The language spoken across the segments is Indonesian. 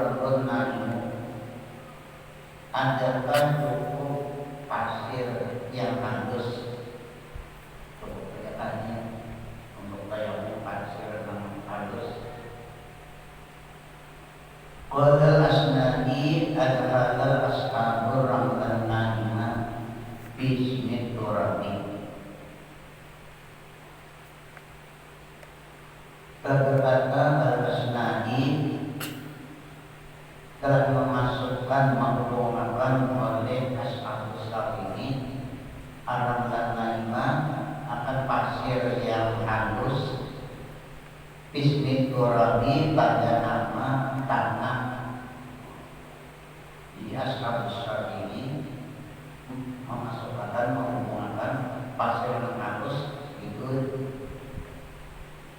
Rabbun naimu, adakah cukup pasir yang halus? Cukup kelihatannya untuk tayamum pasir yang halus. Qala asnadi adhala ashabur ramlan naima bismit turabi. Berkata al-asnadi telah memasukkan menghubungkan oleh ashabus ini ramlan naima akan pasir yang halus bismit turabi pada nama tanah. Jadi ashabus ini memasukkan menghubungkan pasir yang halus itu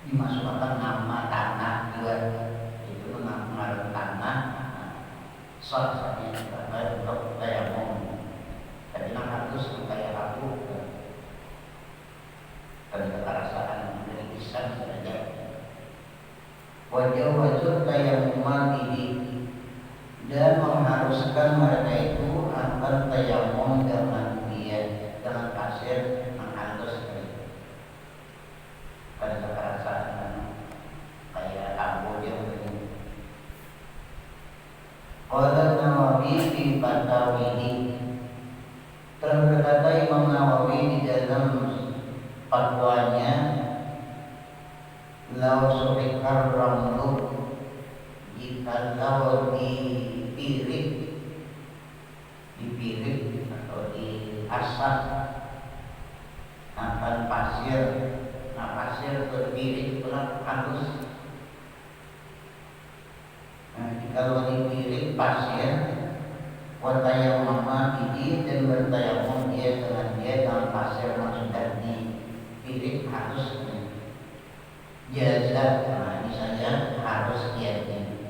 dimasukkan nama tanah juga, itu mengarang tanah. Soalnya terkait untuk tayamum, tapi yang halus kayak aku dan keterasaan dari pisang saja. Wajah tayamum ini dan mengharuskan mereka itu akan tayamum dengan dengan pasir yang halus karena keterasaan kayak abu yang begini. Qala Nawawi fi Fatawihi, telah berkata Imam Nawawi di dalam fatwanya, lau suhikar ramlu, jikalau dipirik atau diasap akan pasir, pasir berpirik itulah halus. Kalau dipirik pasir, watayamum ini dan bertayamum dia dengan pasir yang sudah dipirik halus. Jaza, ini saja harus diaji.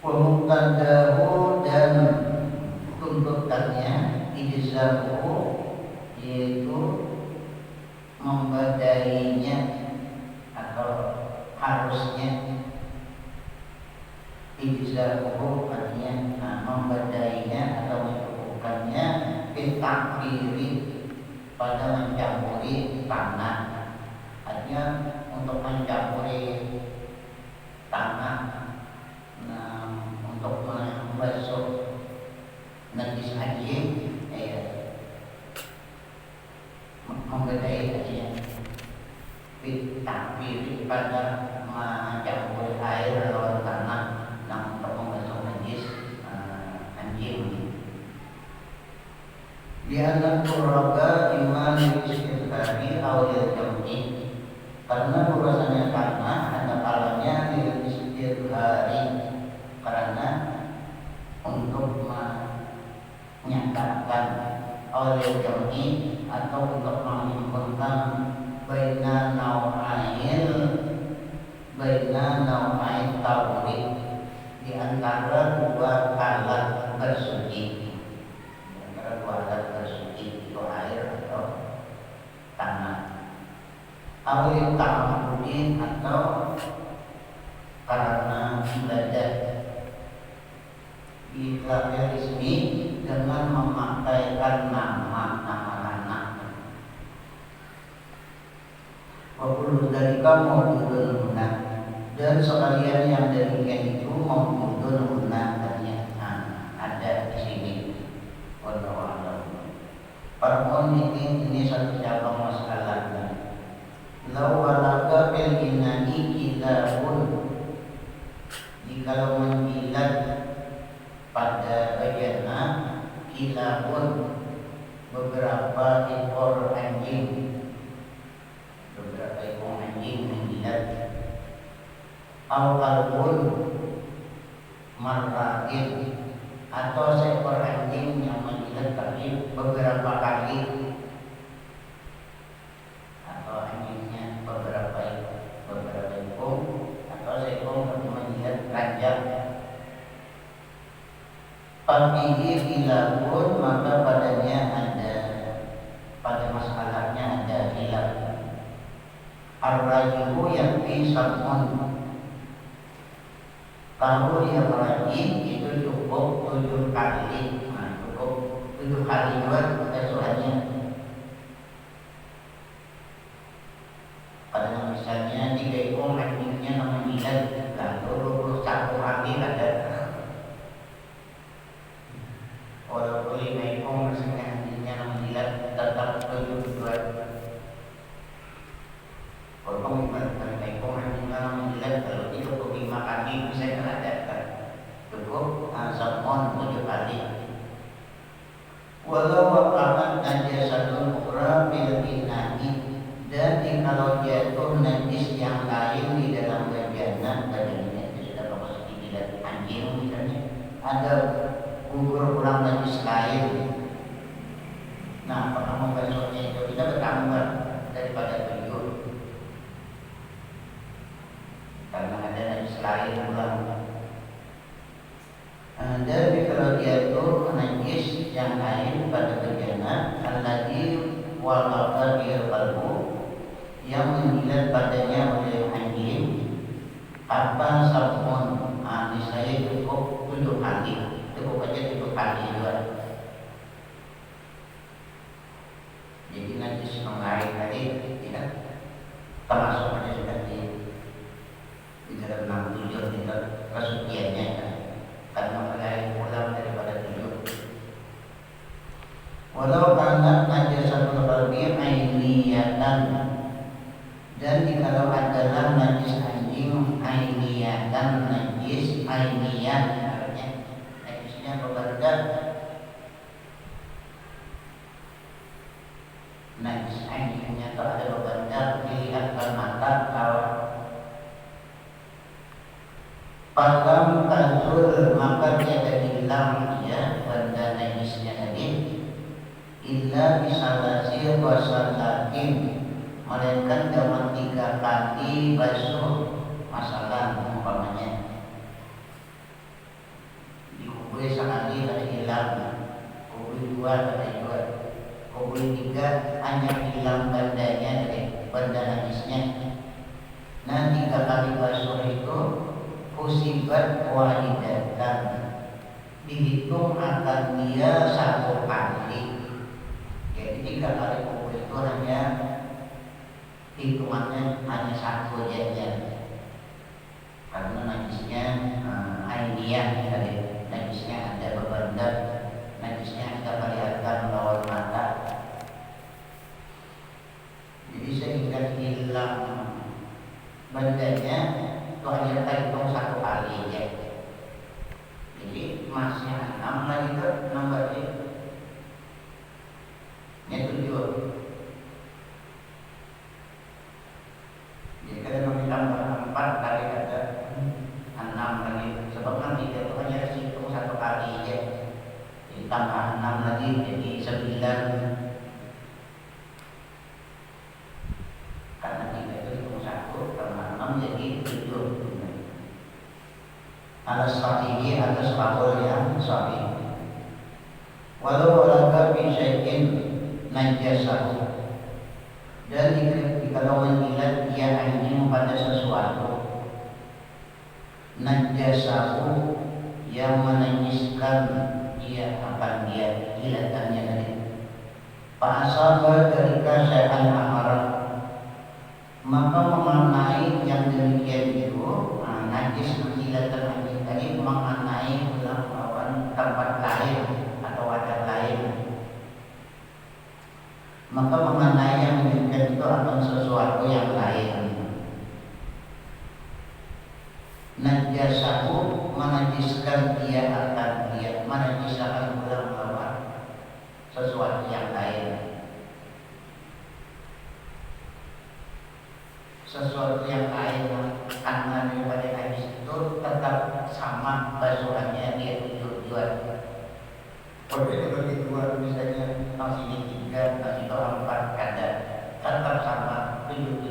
Muqtadahu dan tuntutannya ijzahu, yaitu membadainya atau harusnya. Ijzahu artinya membadainya atau mencukupkannya bitakbiri pada mencampuri tanah. Artinya untuk mencampuri tanah, untuk membasuh najis haji, membadai artinya bitakbiri pada mencampuri air atau tanah untuk membasuh najis anjing. Dia turaga iman istifari awal jam'i, karena bahwasanya tanah ada kalanya istifari karena untuk menyatakan awal jam'i atau untuk menghimpunkan baina nau'ain tawri, di antara dua alat bersuci. Di antara dua alat bersuci itu air atau tanah. Awil ta'budin atau karena ibadah. Itlaqil ismi dengan memakaikan nama anak. Wa kullu dzalika mawjudun huna, dan sekalian yang demikian itu mawjudun huna, artinya ada di sini. Wallahu a'lam. Farqun ini satu cabang masalahnya. Lau walaga fil inani kilabun, jikalau menjilat pada bejana kilabun beberapa ekor anjing, menjilat, au kalbun marratin, atau seekor anjing yang menjilat tapi beberapa kali, atau anjingnya beberapa ekor, atau seekor menjilat ranjang. Pakihi kilabun, maka padanya ada, pada masalahnya ada hilaf. Ar-rajihu yakfi sab'un, Kalau dia rajin itu cukup 7 kali, nah, cukup 7 kali juga kesuaannya. Pada misalnya 3 ekor anjingnya nama Milan, lalu 21 kali ada. Walaupun 5 ekor misalnya anjingnya nama Milan, tetap 7 kalau lima ekor anjingnya nama Milan, kalau 35 kali misalnya ada. Cukup samon 7 kali. Walau waqamat najasatul ukhra bil ina'i, dan kalau jatuh najis yang lain di dalam wajanah badannya, itu sudah memasuki jidat anjing misalnya, ada gugur ulang najis lain. Nah, apakah membasuhnya itu tidak bertambah daripada 7 karena ada najis lain ulang. Dan kalau jatuh najis yang lain pada bejana, alladzi waqa'a bil qalbu, yang menjilat badannya oleh anjing, apa sabun, saya cukup 7 kali, cukup aja 7 kali juga. Jadi najis yang lain tadi tidak termasuk aja sudah di dalam 67 tidak kesuciannya kan. Karena lain ulang daripada 7. Walau karena najasatul qalbi ainiyatan, dan jikalau adalah najis anjing ainiyatan, najis ainiyah, artinya najisnya berbeda. Najis anjingnya itu ada berbeda, dilihatkan mata kalau Palam tazul, maka tiada hilang ya benda najisnya tadi, illa bisalasi wa salatin, melainkan dalam 3 kali basuh. Masalah umpamanya dikubur sekali ada hilang, kubur 2 ada juga, kubur 3 hanya hilang bandanya dari benda najisnya. Nah, 3 kali basuh itu usibat wahidatan, dihitung akan dia 1 kali. Jadi 3 kali kubur itu hanya hitungannya hanya 1 saja, karena najisnya ainiyah tadi, najisnya ada berbeda, najisnya kita kelihatan lawan mata. Jadi sehingga hilang bandanya itu hanya kita hitung 1 kali ya. Jadi emasnya 6 lagi ke 6 berarti ini 7. Jadi kalau ditambah 4 kali ada 6 lagi, sebab nanti itu hanya hitung 1 kali ya. Jadi tambah 6 lagi jadi 9. Karena kita itu hitung 1 tambah 6 jadi 7. Atas sahihi, atas qaul yang sahih. Walau walaga bi syai'in najasahu, dan jikalau menjilat dia anjing pada sesuatu, najasahu, yang menajiskan dia akan dia jilatannya tadi, fa'asaba dalika syai'an amara, maka mengenai yang demikian itu, najis menjilatan anjing tadi mengenai lawan tempat lain atau wadah lain, maka mengenai yang demikian itu akan sesuatu yang lain. Najasahu, menajiskan dia akan dia, menajiskan ulang lawan sesuatu yang lain. Sesuatu yang lain karena daripada najis itu tetap sama basuhannya dia 7 juga. Kalau itu bagi 2 misalnya nasi 3, nasi 4 kadar, tetap sama 7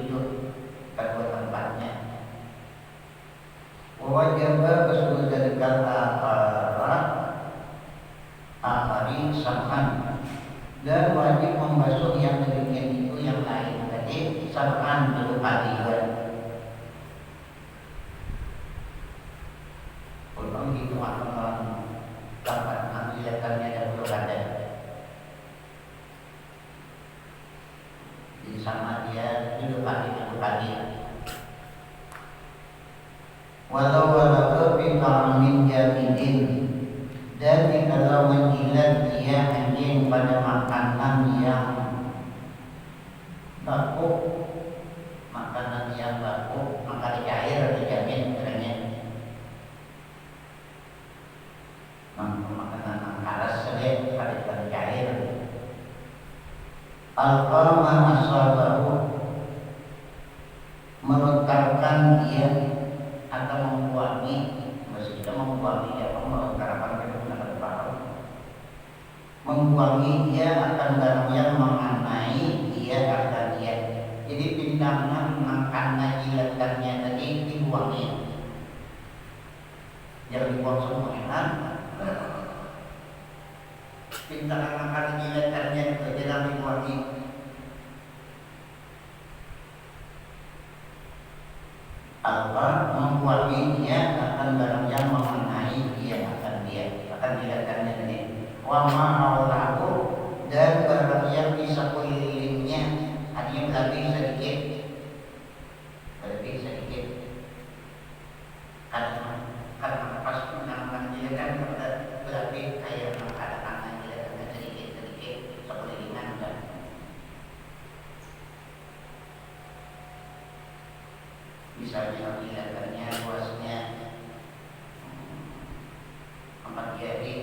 kedua tempatnya. Wajib kesudah dari akari samhan, dan wajib membasuh yang demikian itu yang lain tadi sab'an 7 kali. sama dia duduk pagi. Walau fi ta'amin jamidin, dan jikalau menjilat dia anjing pada makanan yang baku, maka dicair atau jamin katanya. Makanan keras saja pada cair. Al-qama asabahu, melontarkan dia atau membuangi, maksudnya membuangi dia, melontarkan itu benar paham. Membuangi dia akan barang yang mengenai dia kata dia. Jadi pindangan makannya jilatannya tadi dibuangi, jangan dibuang semuanya. Pindangan makan jilatannya itu jangan dibuangi. Allah membuangi dia akan barang yang mengenai dia akan jilatannya tadi. Wa ma'aulahu, dan barang yang di sekelilingnya, artinya lebih sedikit. Karena pas menangan jilatan berarti kayak makanan jilatannya sedikit sekelilingan kan. Misalnya jilatannya luasnya 4 jari,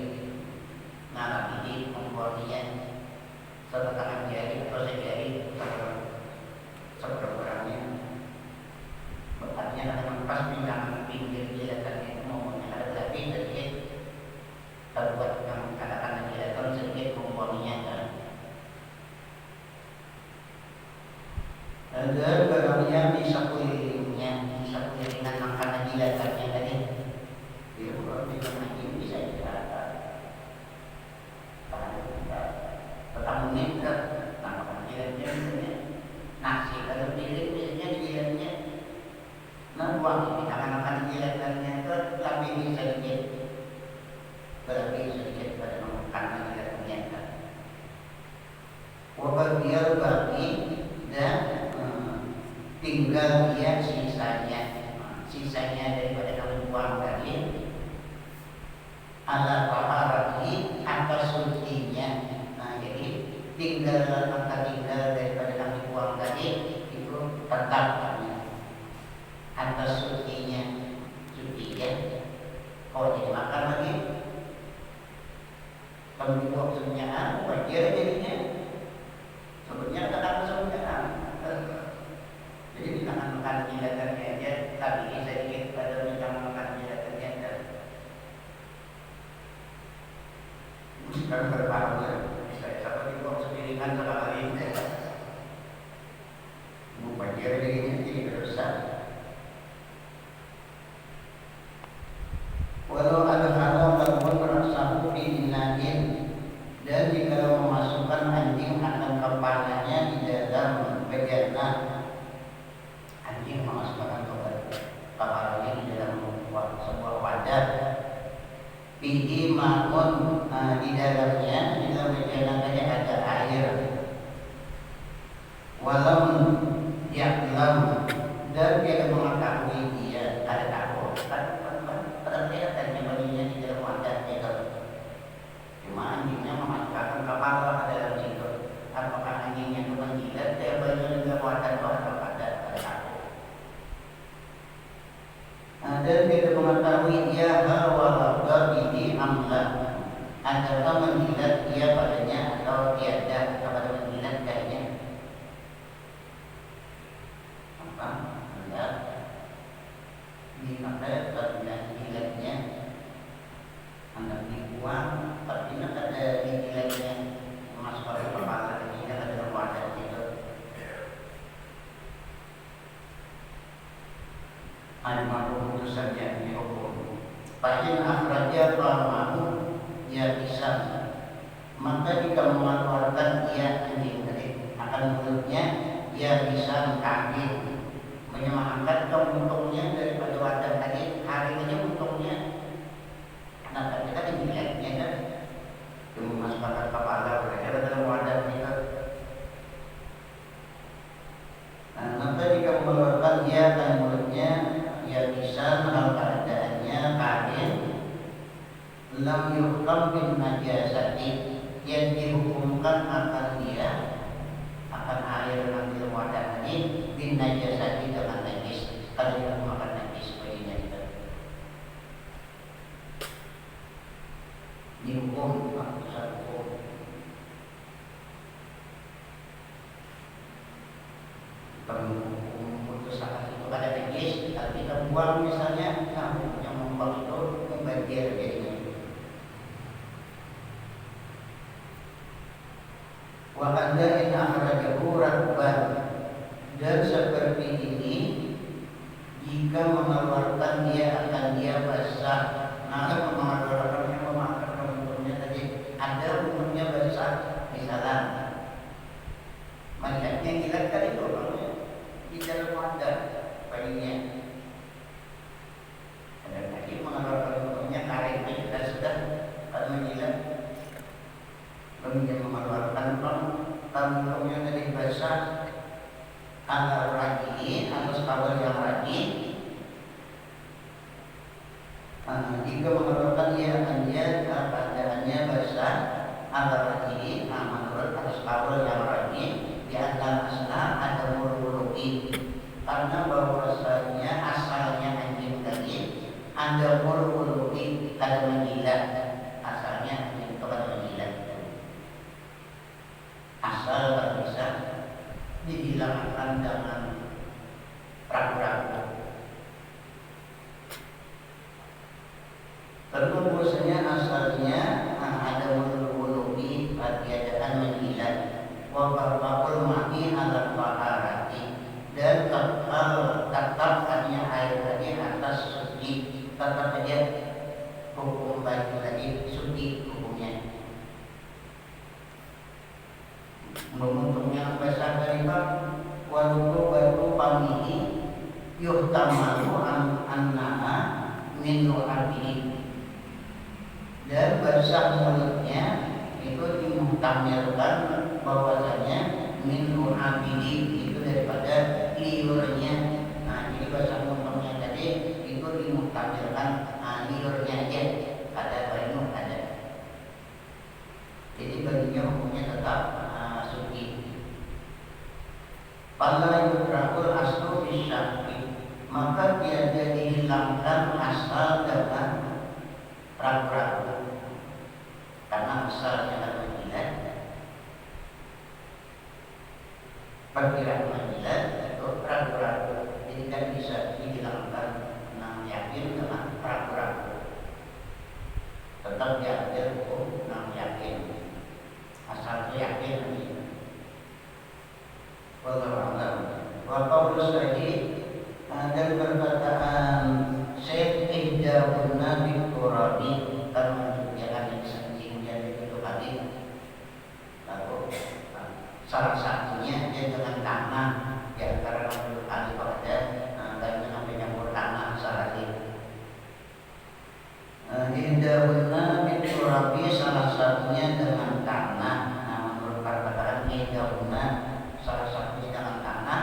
nah ini membuatnya setengah jari atau sejari seberangnya. Artinya akan pas pindangan pinggir jilatannya itu ngomongnya ada lebih sedikit, terbuat yang katakan jilatan sedikit membuatnya kan. Ada barang yang di sekelilingan makanan jilatannya tadi. Dia kalau ini bisa dikatakan tetamunya ke makanan jilatnya nasi kalau piring biasanya jilatnya. Nah, buang makan jilatannya itu lebih sedikit pada makanan jilatannya kan. Wabagial bagi dan tinggal dia sisanya daripada kami buang tadi ala taharati atas sucinya. Nah, jadi tinggal daripada kami buang tadi itu tetap atas sucinya ya. Kalau jadi makan lagi kalau dibuang semuanya wajar jadinya. Sebetulnya tetap semuanya. Jadi di tangan makan jilatannya aja tapi sedikit pada jangan makan jilatannya aja. Sekarang berpaham ya. Saya seperti dibuang sendirian selama ini. Wajar jadinya jadi besar. Walau ada hal ataupun merasaku diinain, dan jika memasukkan anjing akan kepalanya di dalam bejana, anjing memasukkan kepalanya di dalam sebuah wadah, bihi ma'un, di dalam bejana tadi ada air, walau ya'lam, dan dia mengetahui dia ada takut. Terlihatnya baginya di dalam wadah itu. Cuma anjingnya memasukkan kepala ke dalam situ. Apakah anjingnya itu menjilat dia baginya di dalam wadah atau ada takut. Dan kita mengetahui dia bahwa ini amla, antara menjilat dia padanya atau tiada kepada menjilat kayaknya. Apa? Menjilat dipakai bagian jilatnya hendak dibuang, tapi nak ada di jilatnya masuk ke kepala ini kan ada wadah itu. Al-Ma'ruf saja dihukum. Fa'in akhraja fa'amahu ya bisa. Maka jika mengeluarkan dia anjing tadi akan mulutnya ya bisa kaki menyemangkan kemuntungnya daripada wadah tadi, hari ini untungnya. Nah, kita kan jilatnya kan cuma masukkan kepala mereka dalam wadah kita. lam yuhkam bin najasati, yang dihukumkan akan dia akan air ambil wadah ini bin najasati dengan najis, kalau dia makan najis baginya itu dihukum putusan hukum. Putusan itu ada najis, kalau kita buang misalnya, nah yang membuang itu membanjir jadinya. Wa hadza in akhrajahu rakban, dan seperti ini jika mengeluarkan dia akan dia basah. Nah, mengeluarkan yang memakan bentuknya tadi ada bentuknya basah, misalnya melihatnya kilat kan itu orangnya di dalam wadah bayinya. Ada lagi mengeluarkan bentuknya karetnya sudah kalau menjilat kemudian mengeluarkan bentuknya tadi basah antara rajin atau sekawal yang rajin. Jika mengeluarkan dia akan dia keadaannya basah antara rajin, menurut atau sekawal yang rajin di antara asal ada muruluki, karena bahwasanya asalnya anjing tadi ada muruluki kada menjilat, asalnya anjing itu kada menjilat. Asal bisa dihilangkan dengan ragu-ragu. Tentu bahwasanya asalnya ada wulubi tiadaan menjilat, wa baqul ma'i ala taharati, dan tetap hanya air tadi atas suci, tetap saja hukum baju tadi suci hukumnya. Menguntungnya basah dari waluku batu pamihi yuhtamalu annaha min nu'abihi, dan basah mulutnya itu dimuhtamirkan bahwasanya min nu'abihi itu daripada liurnya. Nah, jadi basah mulutnya tadi itu dimuhtamirkan liurnya aja, ada bayu ada. Jadi baginya hukumnya tetap Fala yudrakul aslu bisyaki, maka tiada dihilangkan asal dengan ragu-ragu, karena asalnya adalah menjilat. Perkiraan menjilat itu ragu-ragu, jadi kan bisa dihilangkan dengan yakin dengan ragu-ragu. Tetap diambil hukum dengan yakin, asalnya yakin. Wallahu a'lam. Wa qaulus tadi dan perkataan Syekh Ihdahunna biqurabi, termasuk yang disinggung dari itu tadi. Lalu salah satunya dia dengan tanah, ya karena menurut ahli pada dan dengan menyampur tanah sehari. Ihdahunna biqurabi, salah satunya dengan tanah. Menurut perkataan Ihdahunna salah satunya dengan tanah,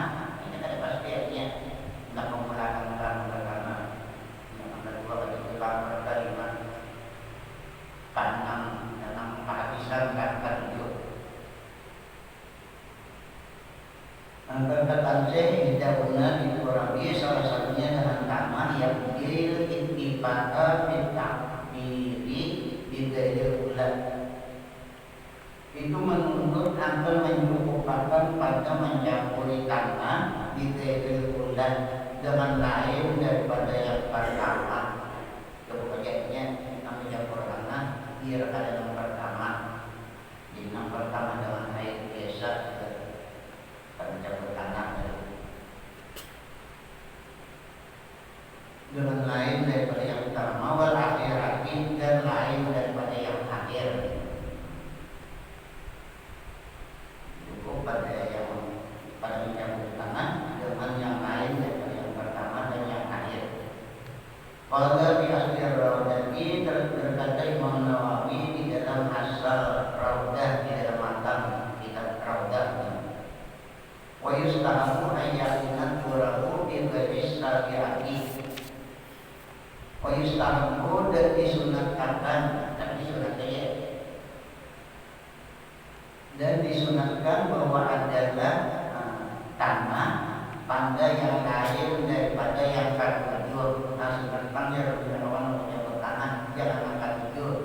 ini ada pastinya tidak menggunakan tanah. Yang kedua bagi ulama terima tanam kehabisan kata hidup. Perkataan Syekh Ihdahunna biqurabi, salah satunya dengan tanah yang bil ittifaqa bitakbiri bidayil ulat, itu menuntut akan menyukupakan pada mencampuri tanah di tebel ulat dengan lain daripada yang pertama. Kemudiannya kita mencampur tanah biar ada yang pertama. Jadi yang pertama dengan air biasa mencampur tanah dengan lain daripada yang pertama, wal akhirati, dan lain daripada yang akhir. Pada mencampur tanah dengan yang lain daripada yang pertama dan yang akhir. Qala bi asli Raudhati, berkata Imam Nawawi di dalam asal Raudah, di dalam matan kitab Raudah. Wa yustahabu ayyatinat turahu bi ghairi sabiati. Wa yustahabu, dan disunat disunatkan, tapi disunat saja. Dan disunatkan bahwa adalah tanah pada yang lain daripada yang karbujur. Nah, sunatkan dia lebih rawan untuk yang bertanah, jangan makan bujur.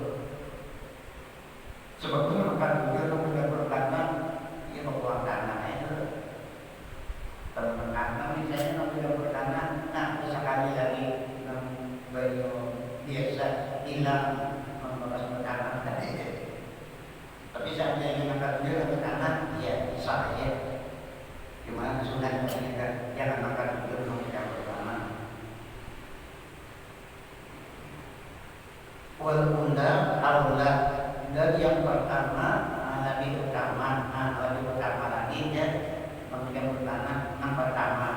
Sebetulnya makan bujur untuk bertanah, dia membuang tanah itu. Kalau bertanah misalnya kalau tidak bertanah, nah sekali lagi bayu biasa hilang membekas bertanah tadi. Tapi seandainya makan bujur bertanah, ya sah ya. Cuma sunat kita jangan makan bujur yang bertanah. Wal ula aula, dan yang pertama lebih utama lagi ya, yang bertanah yang pertama.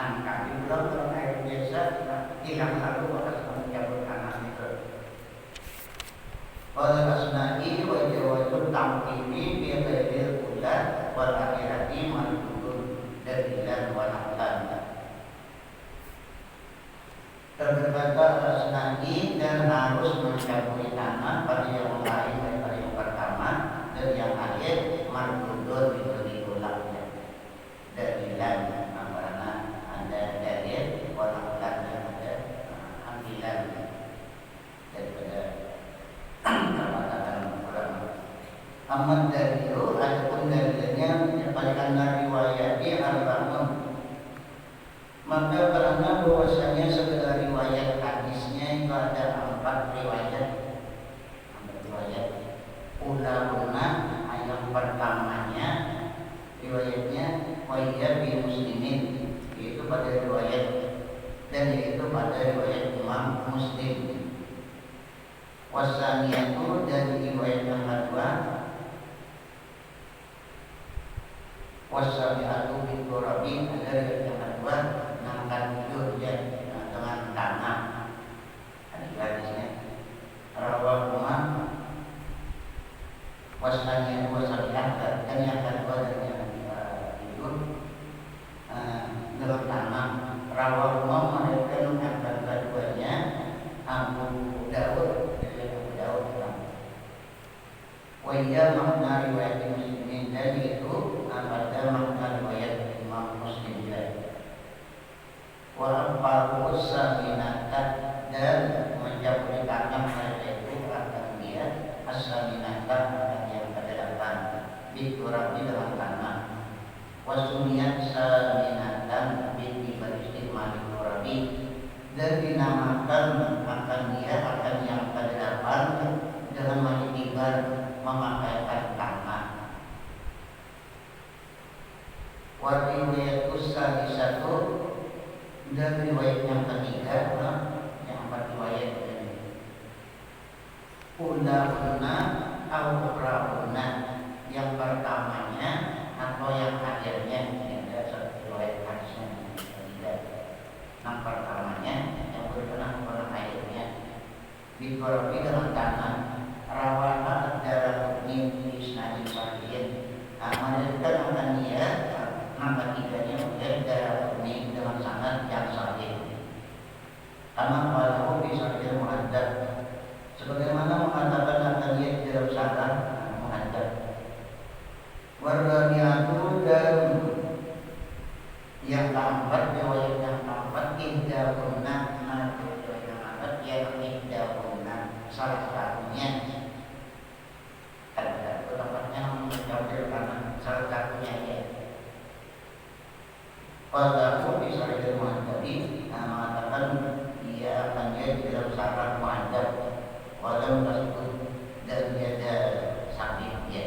Angka diulang kalau air biasa hilang lalu atas yang bertanah itu. Oleh asna'i wa jawazul tamkini bi ghairil ula wal akhirati manqulun dalilan wa naqlan. Berkata asna'i dan harus mencampuri tanah pada yang lain daripada yang pertama, dan yang akhir manqulun diberi ulangnya dalilan karena ada dalil wa naqlan, ada ambilan daripada perkataan ulama. Amat dalilu adapun dalilnya dapatkan riwayat al-Bamun, maka karena bahwasanya segala riwayat hadisnya itu ada 4 riwayat. Ula-ula yang pertamanya riwayatnya wahia bi muslimin, yaitu pada riwayat dan yaitu pada riwayat Imam Muslim. Wasaniyatu, dan riwayat yang kedua wasabiatu bin Turabi, ada riwayat yang kedua nangkat bujur ya dengan tanah. Ada hadisnya rawahuma wasaniyatu wasabiatu, dan yang kedua dan yang bujur dengan tanah. Rawahuma mereka yang keduanya Abu Dawud. Wahia makna riwayat Muslimin, dan itu pada makna riwayat Imam Muslim juga. Wa al-farus saminatan, dan mencampuri tangan mereka itu akan dia as-saminatan yang ke-8 biturabi dengan tanah. Wasumiyat saminatan bitibaristimal biturabi, dan dinamakan akan dia akan yang ke-8 dengan mengiktibar memakaikan tanah. Wa riwayatus salisatu, dan riwayat yang ketiga yang 4 riwayat ini ula-una au-ra-una, yang pertamanya atau yang akhirnya. Ada satu riwayat hadisnya ketiga. Yang pertamanya yang berkenaan dengan akhirnya diturabi dengan tanah. Rawana dalam mimpi isnadin sahihin, menunjukkan akan dia nama tiganya oleh dalam mimpi dengan sanad yang sahih. Karena kalau bisa dia menghadap, sebagaimana mengatakan akan dia dalam sanad menghadap. Waraniatu, dan yang keempat, riwayat yang keempat ihdahunna, riwayat yang keempat yang ihdahunna, salah satunya. Tempatnya mencampur karena salah satunya ya. Walaupun bisa tadi mengatakan dia akan jadi dalam syarat muadzab, walau tersebut dan dia ada sakit ya.